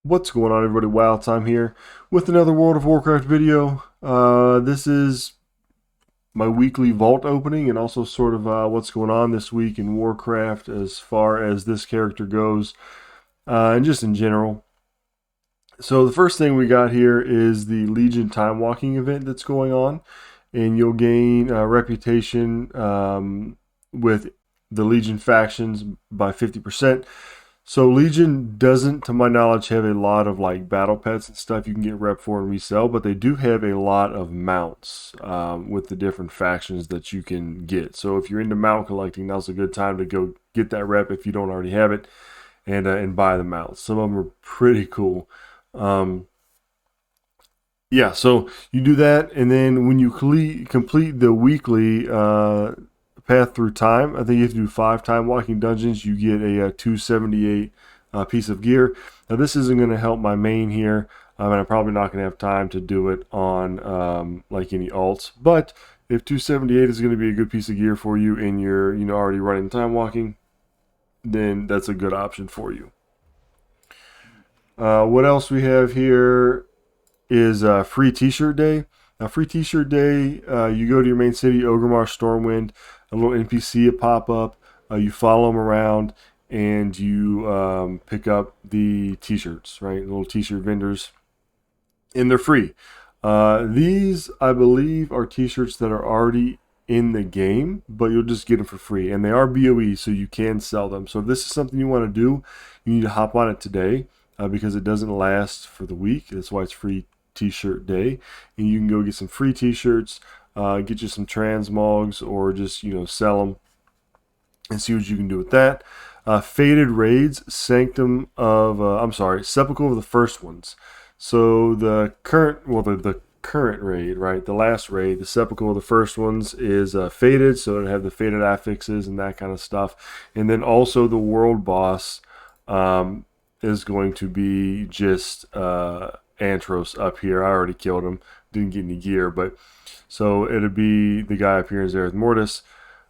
What's going on, everybody? Wild Time here with another World of Warcraft video. This is my weekly vault opening and also sort of what's going on this week in Warcraft as far as this character goes and just in general. So the first thing we got here is the Legion Time Walking event that's going on, and you'll gain reputation with the Legion factions by 50%. So Legion doesn't, to my knowledge, have a lot of like battle pets and stuff you can get rep for and resell, but they do have a lot of mounts with the different factions that you can get. So if you're into mount collecting, now's a good time to go get that rep if you don't already have it, and buy the mounts. Some of them are pretty cool. Um, yeah, so you do that, and then when you complete the weekly path through time, I think you have to do 5 time walking dungeons. You get a 278 piece of gear. Now this isn't going to help my main here, and I'm probably not going to have time to do it on like any alts. But if 278 is going to be a good piece of gear for you and you're already running time walking, then that's a good option for you. What else we have here is free t-shirt day. Now, free t-shirt day, you go to your main city, Orgrimmar Stormwind, a little NPC will pop up, you follow them around, and you pick up the t-shirts, right? Little t-shirt vendors, and they're free. These, I believe, are t-shirts that are already in the game, but you'll just get them for free, and they are BOE, so you can sell them. So if this is something you want to do, you need to hop on it today because it doesn't last for the week. That's why it's free t-shirt day, and you can go get some free t-shirts, get you some transmogs, or just sell them and see what you can do with that. Faded raids, Sepulchre of the First Ones. So the current raid, right, the last raid, the Sepulchre of the First Ones is faded, so it'll have the faded affixes and that kind of stuff. And then also the world boss is going to be just Antros up here. I already killed him, didn't get any gear, but so it'll be the guy up here in Zereth Mortis.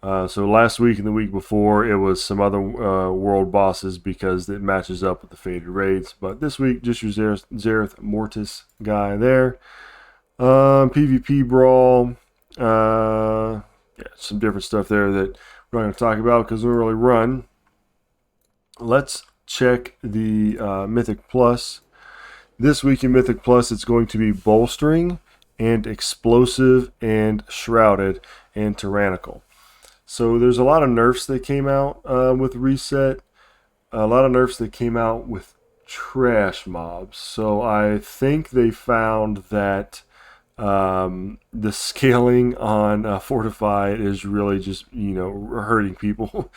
So last week and the week before, it was some other world bosses because it matches up with the faded raids. But this week, just your Zereth Mortis guy there. PvP brawl, yeah, some different stuff there that we're not going to talk about because we don't really run. Let's check the Mythic Plus. This week in Mythic Plus, it's going to be bolstering and explosive and shrouded and tyrannical. So there's a lot of nerfs that came out with reset, a lot of nerfs that came out with trash mobs. So I think they found that the scaling on fortified is really just hurting people,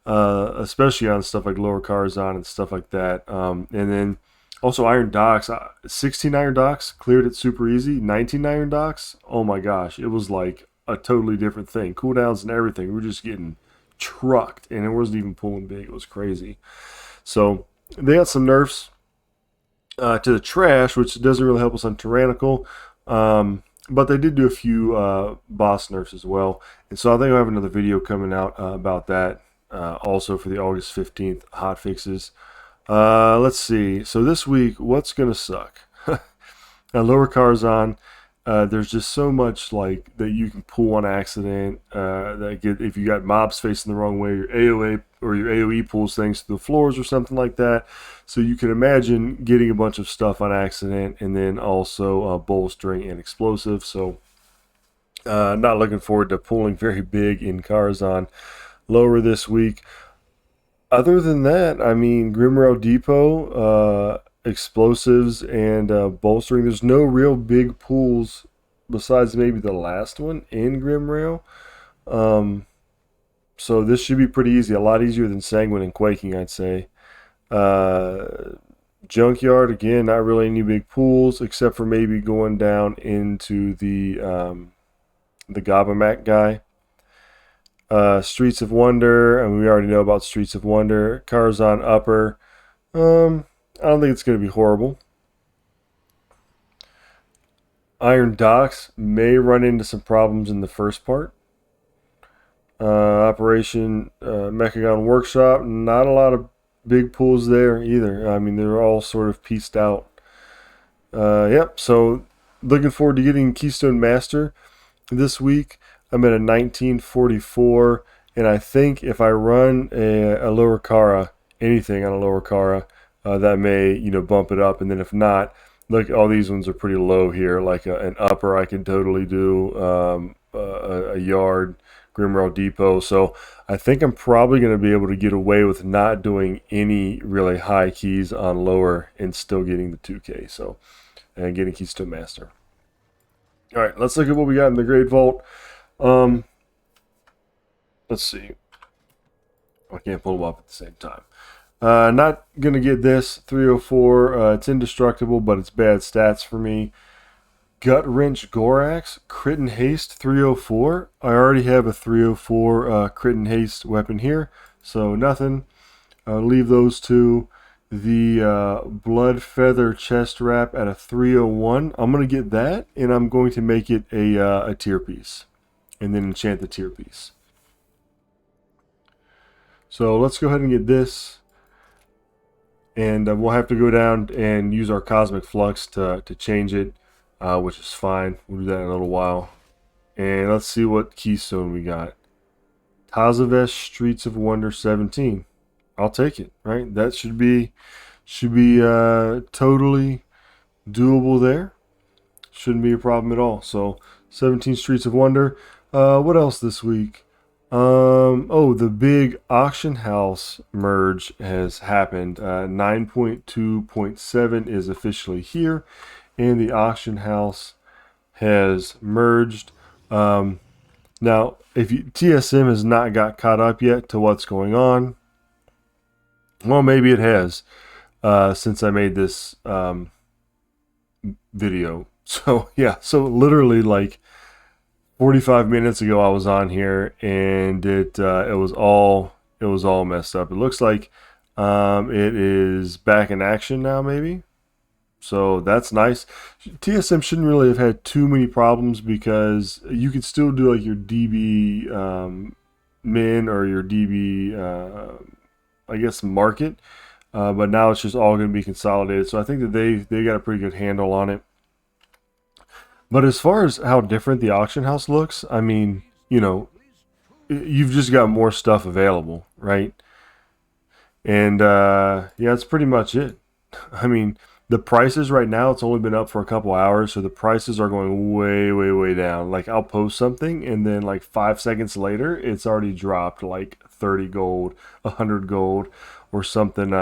especially on stuff like lower Karzhan and stuff like that. And then also Iron Docks, 16 Iron Docks cleared it super easy. 19 Iron Docks, oh my gosh, it was like a totally different thing. Cooldowns and everything, we were just getting trucked, and it wasn't even pulling big. It was crazy. So they got some nerfs to the trash, which doesn't really help us on Tyrannical. But they did do a few boss nerfs as well. And so I think I'll have another video coming out about that also for the August 15th hot fixes. Let's see. So this week, what's going to suck? Lower Karzhan, there's just so much like that you can pull on accident. If you got mobs facing the wrong way, your AoE or your AoE pulls things to the floors or something like that. So you can imagine getting a bunch of stuff on accident, and then also bolstering and explosive. So not looking forward to pulling very big in Karzhan lower this week. Other than that, I mean, Grimrail Depot, explosives, and bolstering. There's no real big pools besides maybe the last one in Grimrail. So this should be pretty easy. A lot easier than Sanguine and Quaking, I'd say. Junkyard, again, not really any big pools, except for maybe going down into the Gobamak guy. Streets of Wonder, and we already know about Streets of Wonder. Karzhan Upper, I don't think it's going to be horrible. Iron Docks may run into some problems in the first part. Operation Mechagon Workshop, not a lot of big pulls there either. I mean, they're all sort of pieced out. Yep. So looking forward to getting Keystone Master this week. I'm at a 1944, and I think if I run a lower Cara, anything on a lower Cara, that may bump it up. And then if not, look, all these ones are pretty low here. Like an upper, I can totally do a yard. Grimrail Depot. So I think I'm probably going to be able to get away with not doing any really high keys on lower and still getting the 2K. So, and getting Keystone Master. All right, let's look at what we got in the Great Vault. Let's see. I can't pull them up at the same time. Not going to get this 304. It's indestructible, but it's bad stats for me. Gut Wrench Gorax, Crit and Haste 304. I already have a 304 Crit and Haste weapon here, so nothing. Leave those two. The Blood Feather Chest Wrap at a 301. I'm going to get that, and I'm going to make it a tier piece, and then enchant the tier piece. So let's go ahead and get this, and we'll have to go down and use our Cosmic Flux to change it. Which is fine. We'll do that in a little while. And let's see what keystone we got. Tazavesh Streets of Wonder 17. I'll take it, right? That should be totally doable there. Shouldn't be a problem at all. So 17 Streets of Wonder. What else this week? Oh, the big auction house merge has happened. 9.2.7 is officially here, and the auction house has merged. Now, if TSM has not got caught up yet to what's going on, well, maybe it has since I made this video. So yeah, so literally like 45 minutes ago, I was on here, and it was all messed up. It looks like it is back in action now, maybe. So that's nice. TSM shouldn't really have had too many problems because you could still do like your DB min or your DB, I guess, market. But now it's just all going to be consolidated. So I think that they got a pretty good handle on it. But as far as how different the auction house looks, I mean, you've just got more stuff available, right? And yeah, that's pretty much it. I mean, the prices right now, it's only been up for a couple hours, so the prices are going way, way, way down. Like, I'll post something, and then like 5 seconds later, it's already dropped like 30 gold, 100 gold, or something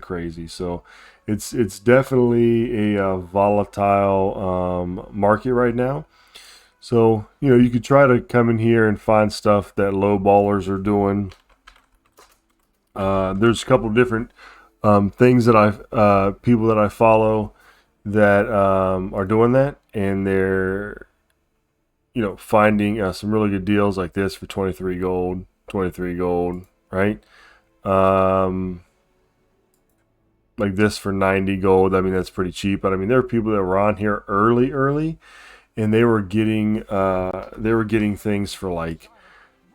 crazy. So it's definitely a volatile market right now. So, you could try to come in here and find stuff that low ballers are doing. There's a couple different things that people that I follow that are doing that, and they're finding some really good deals like this for 23 gold, right? Like this for 90 gold. I mean, that's pretty cheap, but I mean, there are people that were on here early, and they were getting things for like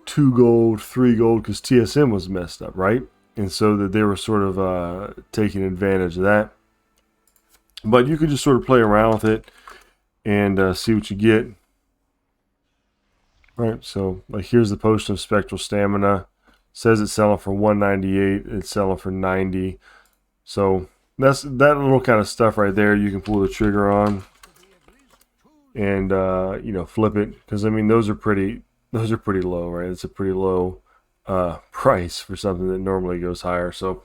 2 gold, 3 gold, because TSM was messed up, right? And so that they were sort of taking advantage of that. But you could just sort of play around with it and see what you get. All right, so like here's the potion of spectral stamina. Says it's selling for 198. It's selling for 90. So that's that little kind of stuff right there. You can pull the trigger on and flip it, because I mean those are pretty low, right? It's a pretty low price for something that normally goes higher. So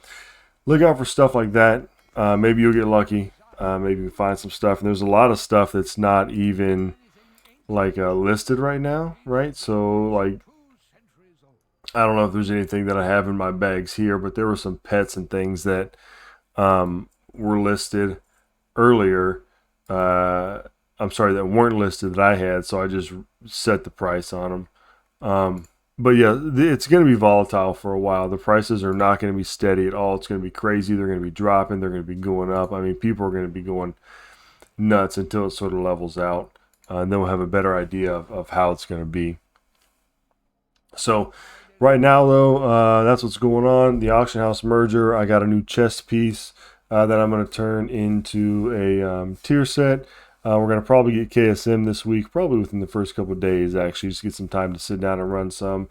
look out for stuff like that. Maybe you'll get lucky. Maybe you find some stuff. And there's a lot of stuff that's not even like listed right now, right? So like, I don't know if there's anything that I have in my bags here, but there were some pets and things that were listed earlier. I'm sorry, that weren't listed that I had, so I just set the price on them. But yeah, it's going to be volatile for a while. The prices are not going to be steady at all. It's going to be crazy. They're going to be dropping. They're going to be going up. I mean, people are going to be going nuts until it sort of levels out. And then we'll have a better idea of how it's going to be. So Right now, though, that's what's going on. The auction house merger. I got a new chest piece that I'm going to turn into a tier set. We're going to probably get KSM this week, probably within the first couple of days, actually. Just get some time to sit down and run some.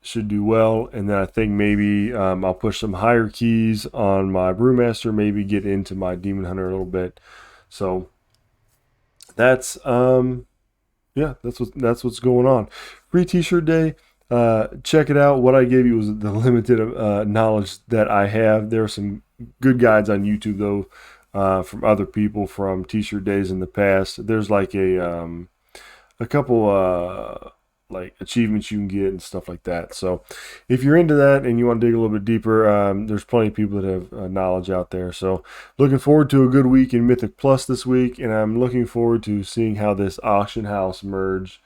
Should do well. And then I think maybe I'll push some higher keys on my Brewmaster, maybe get into my Demon Hunter a little bit. So that's yeah, that's what's going on. Free T-shirt day. Check it out. What I gave you was the limited knowledge that I have. There are some good guides on YouTube though, from other people from T-shirt days in the past. There's like a couple like achievements you can get and stuff like that. So if you're into that and you want to dig a little bit deeper, there's plenty of people that have knowledge out there. So looking forward to a good week in Mythic Plus this week, and I'm looking forward to seeing how this auction house merge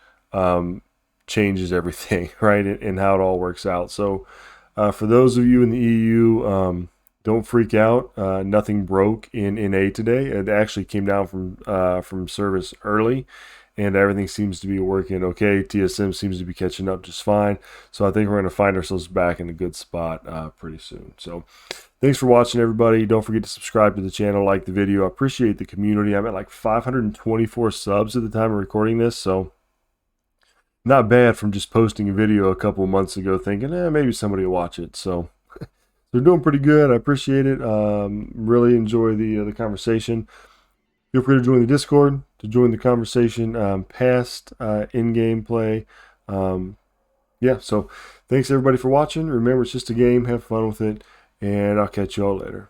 changes everything, right, and how it all works out. So for those of you in the EU, don't freak out. Nothing broke in NA today. It actually came down from service early, and everything seems to be working okay. TSM seems to be catching up just fine. So I think we're going to find ourselves back in a good spot pretty soon. So thanks for watching, everybody. Don't forget to subscribe to the channel, like the video. I appreciate the community. I'm at like 524 subs at the time of recording this, so not bad from just posting a video a couple months ago thinking, maybe somebody will watch it. So they're doing pretty good. I appreciate it. Really enjoy the conversation. Feel free to join the Discord, to join the conversation past in-game play. Yeah, so thanks everybody for watching. Remember, it's just a game. Have fun with it, and I'll catch you all later.